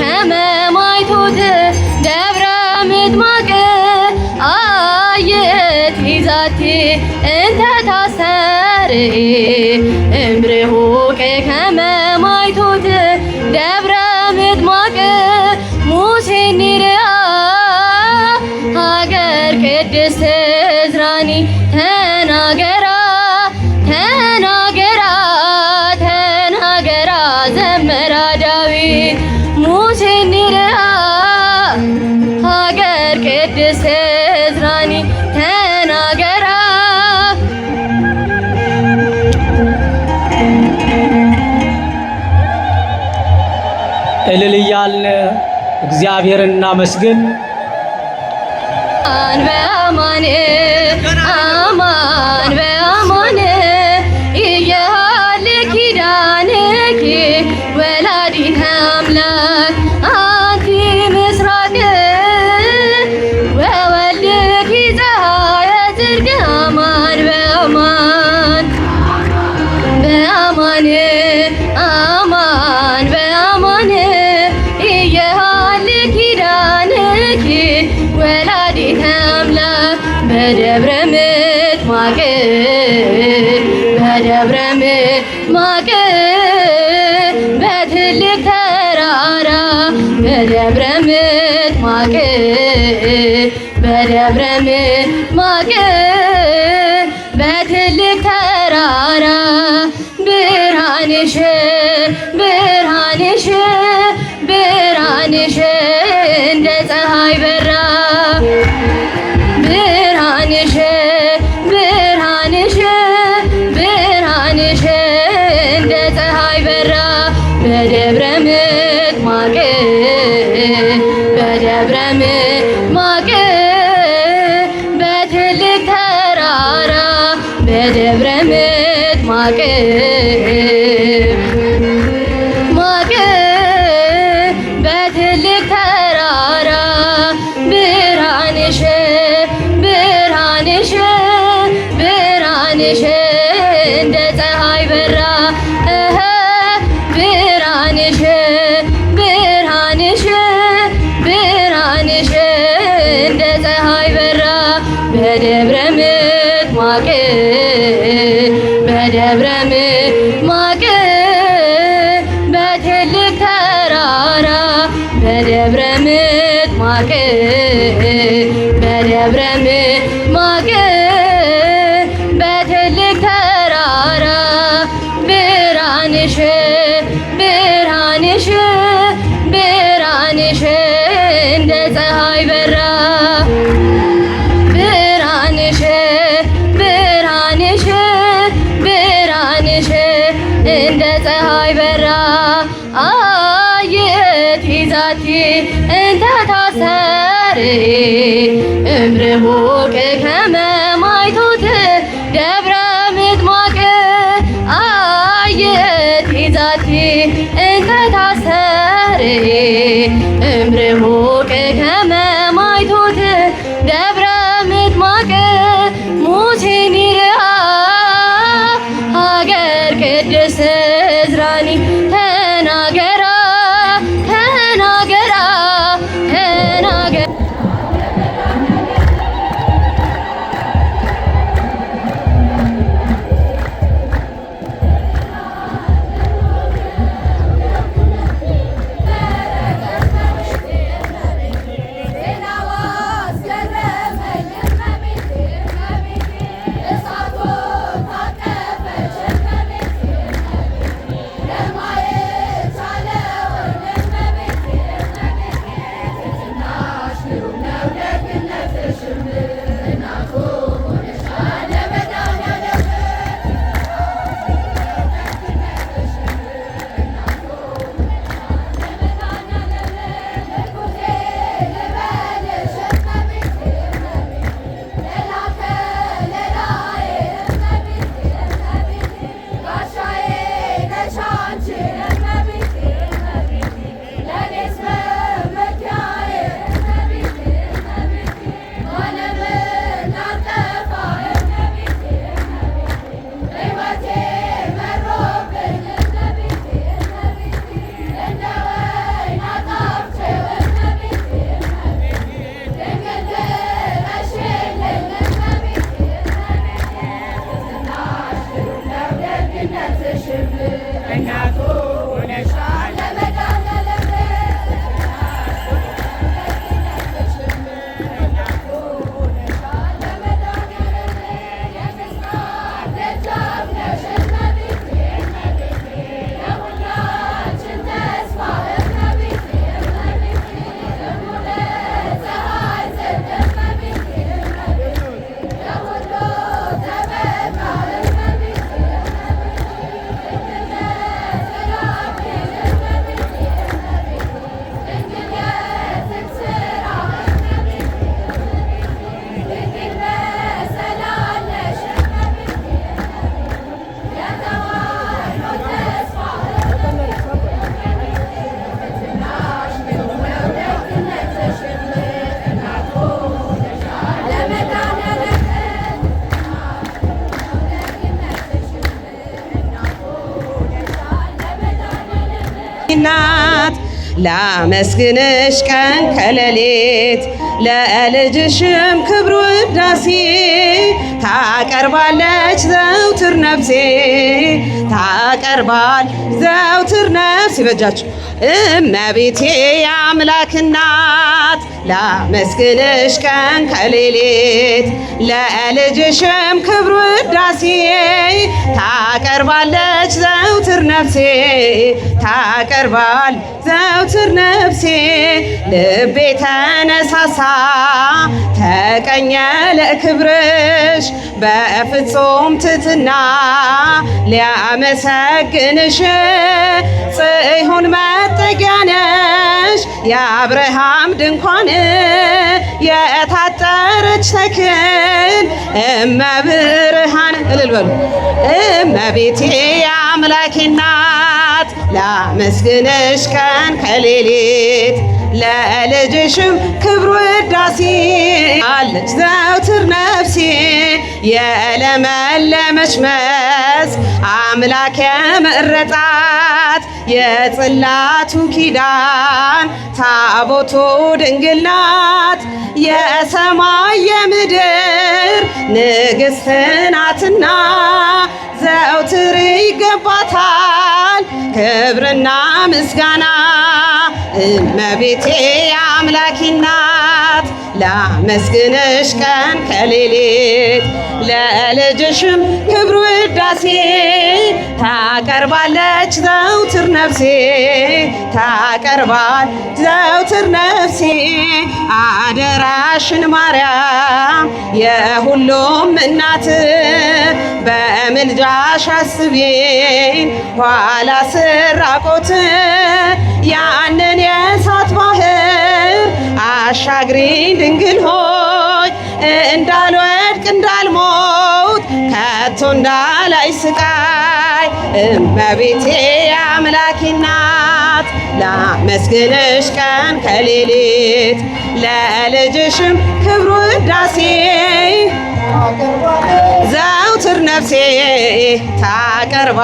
ከመማይቶት ደብረ ምጥማቅ አየት ይዛቲ እንተ ታሰር እምርሁ ከመማይቶት ደብረ ምጥማቅ ሙሴን ይርአ ሀገር ቅድስት ዕዝራኒ ተናገራ ተናገራ ተናገራ ዘመራ ዳዊት ሙሴን ይርአ ሀገር ቅድስት ዕዝራኒ ተናገራ እልል እያልን እግዚአብሔርን እናመስግን። በአማን አማን በአማን ይየሃል ኪዳንኪ ወላዲተ አምላክ አንቲ ምስራቅ ወወልድኪ ፀሐየ ጽድቅ አማን በአማን በአማን አማን በአማን ይየሃል ኪዳንኪ ወላዲተ አምላክ በደብረ ምጥማቅ በደብረ ምጥማቅ በትልቅ ተራራ በደብረ ምጥማቅ በደብረ ምጥማቅ በትልቅ ተራራ ብርሃንሽ ብርሃንሽ ብርሃንሽ እንደ ፀሐይ በራ ብርሃንሽ ብርሃንሽ ብርሃንሽ እንደ ፀሐይ በራ በደብረ ምጥማቅ በደብረ ምጥማቅ በትልቅ ተራራ በደብረ ምጥማቅ ማቅ በትልቅ ተራራ ብርሃንሽ ብርሃንሽ ብርሃንሽ እንደ ፀሐይ በራ ብርሃንሽ ብርሃንሽ ብርሃንሽ እንደ ፀሐይ በራ በደብረ ምጥማቅ በደብረ ምጥማቅ በትልቅ ተራራ በደብረ ምጥማቅ በደብረ ምጥማቅ በትልቅ ተራራ ብርሃንሽ ብርሃንሽ ብርሃንሽ እንደ ፀሐይ በራ ብርሃንሽ ብርሃንሽ ብርሃንሽ እንደ ፀሐይ በራ አየት ይዛቲ እንተ ታሰር እምርሁ ከመማይቶት ደብረ ምጥማቅ አየት ይዛቲ እንተ ታሰር እምርሁ ከመማይቶት ደብረ ምጥማቅ ሙሴን ይርአ ሀገር ቅድስት ዕዝራኒ ተናገራ ተናገራ ተናገራ ላመስግንሽ ቀን ከሌሊት ለልጅሽም ክብር ውዳሴ ታቀርባለች ዘውትር ነፍሴ ታቀርባል ዘውትር ነፍሴ በጃችሁ እመቤቴ የአምላክ እናት ላመስግንሽ ቀን ከሌሊት ለልጅሽም ክብር ውዳሴ ታቀርባለች ዘውትር ነፍሴ ታቀርባል ዘውትር ነፍሴ ልቤ ተነሳሳ ተቀኘ ለክብርሽ በፍጹም ትሕትና ሊያመሰግንሽ ጽዮን መጠጊያ ነሽ የአብርሃም ድንኳን የታጠረች ተክል እመብርሃን እልል በሉ እመቤቴ የአምላኬ እናት ላመስግንሽ ቀን ከሌሊት ለልጅሽም ክብር ውዳሴ አለች ዘውትር ነፍሴ የለመለመች መስክ አምላክ የመረጣት የጽላቱ ኪዳን ታቦቱ ድንግል ናት የሰማይ የምድር ንግሥት ናትና ዘውትር ይገባታል ክብርና ምስጋና እመቤቴ የአምላኬ እናት ላመስግንሽ ቀን ከሌሊት ለልጅሽም ክብር ውዳሴ ታቀርባለች ዘውትር ነፍሴ ታቀርባል ዘውትር ነፍሴ አደራሽን ማርያም የሁሉም እናት በምልጃሽ አስቤን ኋላ ስራቆት ያንን የእሳት ባህር አሻግሪኝ ድንግል ሆይ እንዳልወድቅ እንዳልሞት ከቶ እንዳላይ ስቃይ እመቤቴ የአምላኬ እናት ላመስግንሽ ቀን ከሌሊት ለልጅሽም ክብር ውዳሴ ዘውትር ነፍሴ ታቀርባ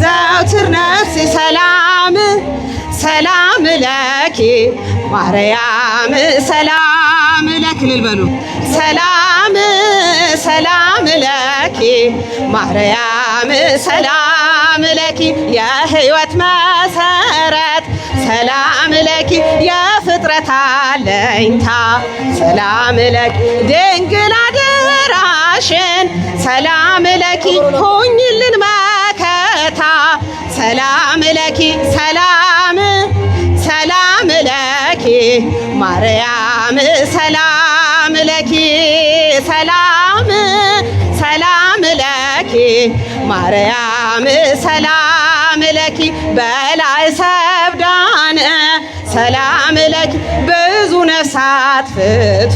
ዘውትር ነፍሴ ሰላም ሰላም ለኪ ማርያም ሰላም ለኪ ልልበሉ ሰላም ሰላም ለኪ ማርያም ሰላም ለኪ የሕይወት መሰረት ሰላም ለኪ የፍጥረት አለኝታ ሰላም ለኪ ድንግል አደራሽን ሰላም ለኪ ሁኝልን መከታ ሰላም ለኪ ሰላም ሰላም ለኪ ማርያም ሰላም ለኪ ሰላም ሰላም ለኪ ማርያም ሰላም ለኪ በላይ ሰብዳነ ሰላም ለኪ ብዙ ነፍሳት ፍቶ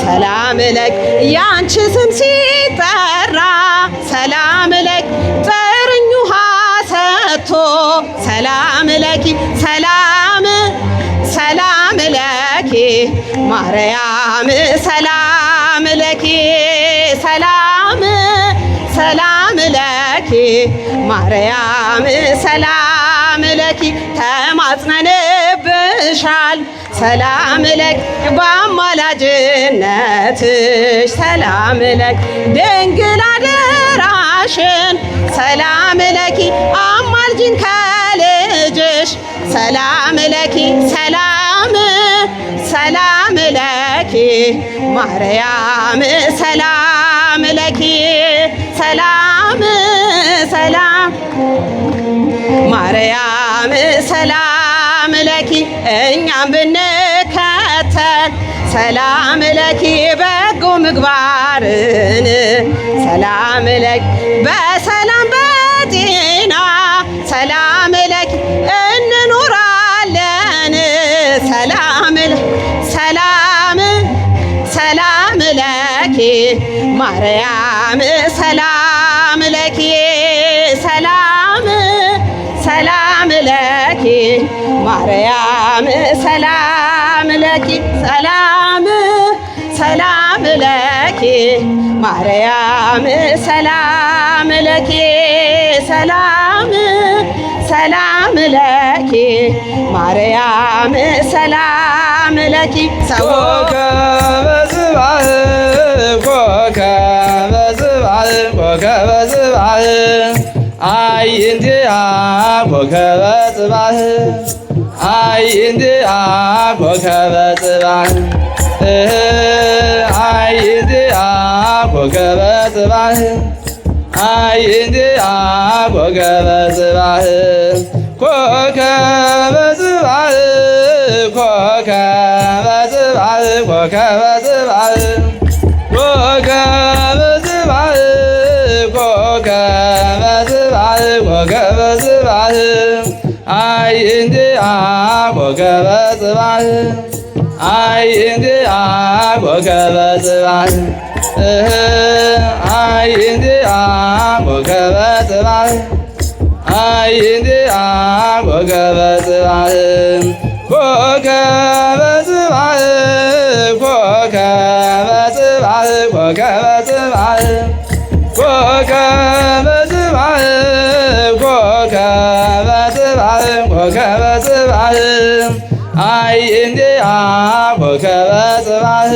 ሰላም ለኪ ያንቺ ስም ሲጠራ ሰላም ለኪ ጥርኝ ውሃ ሰጥቶ ሰላም ለኪ ሰላም ሰላም ለኪ ማርያም ሰላም ለኪ ሰላም ሰላም ለኪ ማርያም ሰላም ለኪ ተማጽነንብሻል ሰላም ለኪ በአማላጅነትሽ ሰላም ለኪ ድንግል አደራሽን ሰላም ለኪ አማልጅን ከልጅሽ ሰላም ለኪ ሰላም ሰላም ለኪ ማርያም ሰላም ለኪ ሰላም ሰላም ማርያም ሰላም ለኪ እኛም ብንከተል ሰላም ለኪ በጎ ምግባርን ሰላም ለኪ በሰላም በጤና ሰላም ለኪ እንኖራለን ሰላም ሰላም ሰላም ለኪ ማርያም ሰላም ለኪ ሰላም ሰላም ለኪ ማርያም ሰላም ለኪ ሰላም ሰላም ለኪ ማርያም ሰላም ለኪ ሰላም ሰላም ለኪ ማርያም ሰላም ለኪ ኮከበ ጽባህ ኮከበ ጽባህ ኮከበ ጽባህ አይንቲአ ኮከበ ጽባህ አይንቲአ ኮከበ ጽባህ አይንቲአ ኮከበ ጽባህ አይንቲአ ኮከበ ጽባህ ኮከበ ጽባህ ኮከበ ጽባህ ኮከበ ጽባህ ኮከበ ጽባህ ኮከበ ጽባህ ኮከበ ጽባህ አይንቲአ ኮከበ ጽባህ አይንቲአ ኮከበ ጽባህ አይንቲአ ኮከበ ጽባህ አይንቲአ ኮከበ ጽባህ ኮከበ ጽባህ ኮከበ ጽባህ ኮከበ ጽባህ ኮከበ ጽባህ ኮከበ ጽባህ ኮከበ ጽባህ አይንቲአ ኮከበ ጽባህ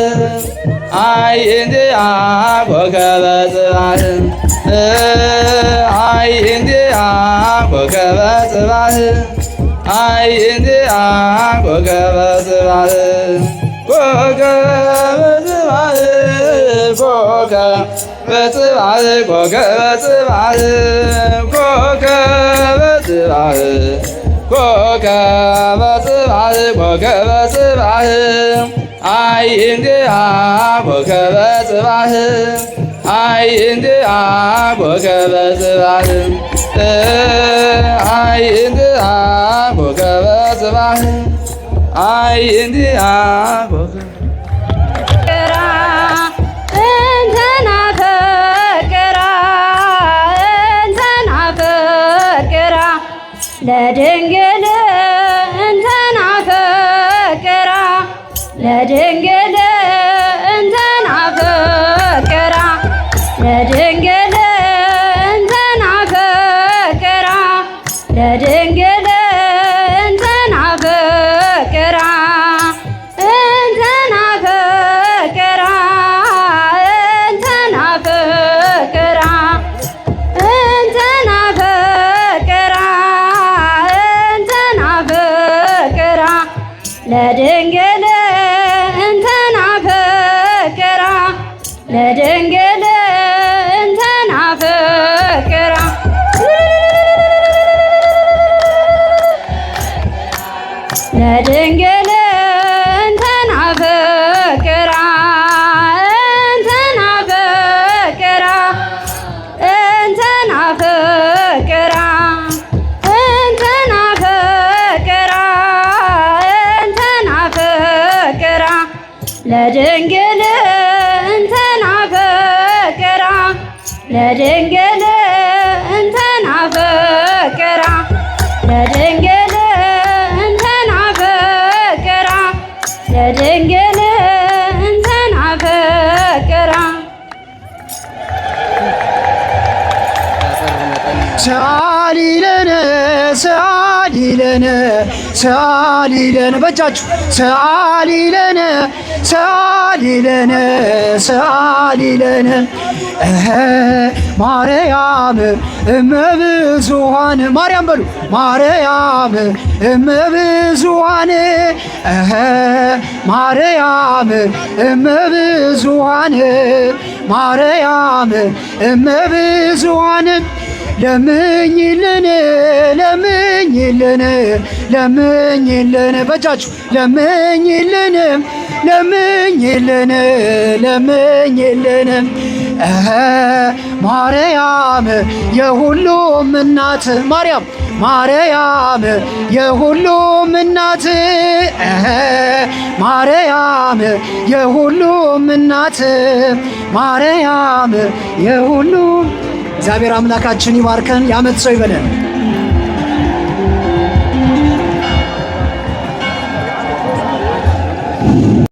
አይንቲአ ኮከበ ጽባህ አይንቲአ ኮከበ ጽባህ አይንቲአ ኮከበ ጽባህ ኮከበ ጽባህ ኮከበ ጽባህ ኮከበ ጽባህ ኮከበ ጽባህ ኮከበ ጽባህ ኮከበ ጽባህ አይንቲአ ኮከበ ጽባህ አይንቲአ ኮከበ ጽባህ አይንቲአ ኮከበ ጽባህ አይንቲአ ለድንግል እንተናፈቅራ ለድንግል እንተናፈቅራ ለድንግል እንተናፈቅራ ለድንግል እንተናፈቅራ እንተናፈቅራ እንተናፈቅራ እንተናፈቅራ እንተናፈቅራ ለድንግል እንተናፈቅራ ለድንግል እንተናፈቅራ ለድንግል እንተናፈቅራ እንተናፈቅራ እንተናፈቅራ እንተናፈቅራ እንተናፈቅራ ለድንግል እንተናፈቅራ ለድንግል እንተናፈቅራ ለድንግል እንተናፈቅራ ለድንግል እንተናፈቅራ ሰአሊ ለነ ሰአሊ ለነ ሰአሊ ለነ በእጃችሁ ሰአሊ ለነ ሰአሊ ለነ ሰአሊ ለነ ማርያም እመብዙኃን ማርያም በሉ ማርያም እመብዙኃን ማርያም እመብዙኃን ማርያም እመብዙኃን ለምኝልን ለምኝልን ለምኝልን በእጃችሁ ለምኝልን ለምኝልን ለምኝልን ማርያም የሁሉም እናት ማርያም ማርያም የሁሉም እናት ማርያም የሁሉም እናት ማርያም የሁሉም እግዚአብሔር አምላካችን ይባርከን። ያመት ሰው ይበለን።